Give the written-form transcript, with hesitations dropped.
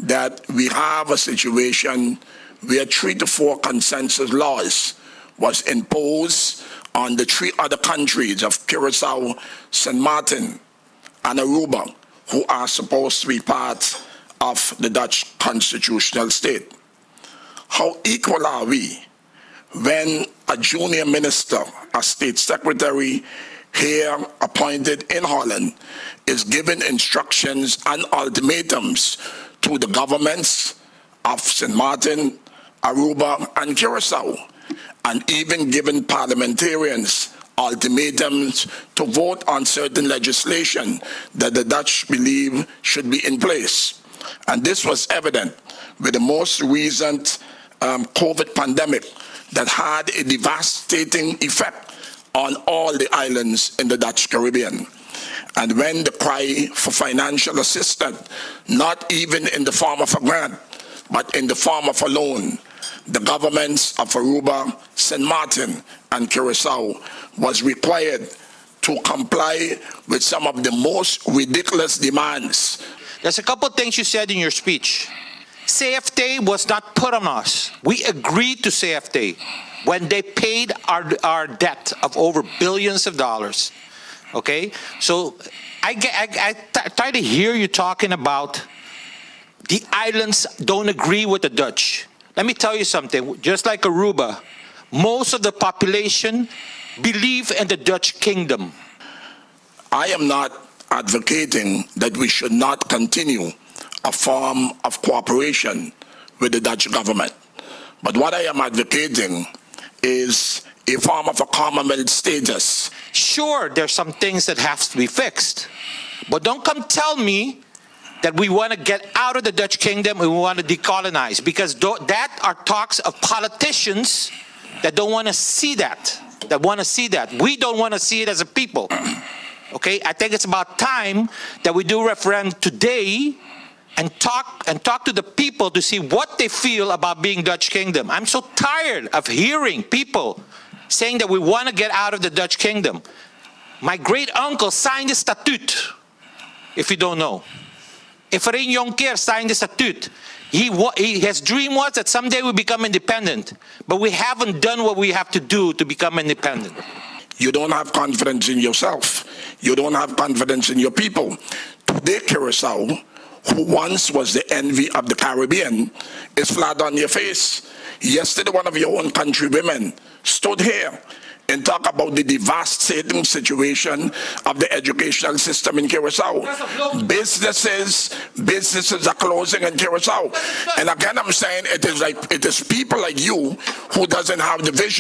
that we have a situation where 3 to 4 consensus laws was imposed on the 3 other countries of Curaçao, St. Martin, and Aruba, who are supposed to be part of the Dutch constitutional state. How equal are we when a junior minister, a state secretary here appointed in Holland, is given instructions and ultimatums to the governments of St. Martin, Aruba, and Curaçao, and even given parliamentarians ultimatums to vote on certain legislation that the Dutch believe should be in place. And this was evident with the most recent COVID pandemic that had a devastating effect on all the islands in the Dutch Caribbean. And when the cry for financial assistance, not even in the form of a grant, but in the form of a loan, the governments of Aruba, St. Martin, and Curaçao was required to comply with some of the most ridiculous demands. There's a couple of things you said in your speech. CFT was not put on us. We agreed to CFT when they paid our debt of over billions of dollars. Okay? So I try to hear you talking about the islands don't agree with the Dutch. Let me tell you something. Just like Aruba, most of the population believe in the Dutch kingdom. I am not advocating that we should not continue a form of cooperation with the Dutch government. But what I am advocating is a form of a Commonwealth status. Sure, there's some things that have to be fixed. But don't come tell me that we want to get out of the Dutch kingdom and we want to decolonize, because that are talks of politicians that don't want to see that, We don't want to see it as a people. Okay, I think it's about time that we do a referendum today and talk to the people to see what they feel about being Dutch kingdom. I'm so tired of hearing people saying that we want to get out of the Dutch kingdom. My great uncle signed the statute, if you don't know. Efrain Jonkheer signed the statute. His dream was that someday we become independent, but we haven't done what we have to do to become independent. You don't have confidence in yourself. You don't have confidence in your people. Today, Curaçao, who once was the envy of the Caribbean, is flat on your face. Yesterday, one of your own countrywomen stood here and talk about the devastating situation of the educational system in Curaçao. Businesses are closing in Curaçao. And again, I'm saying it is people like you who doesn't have the vision.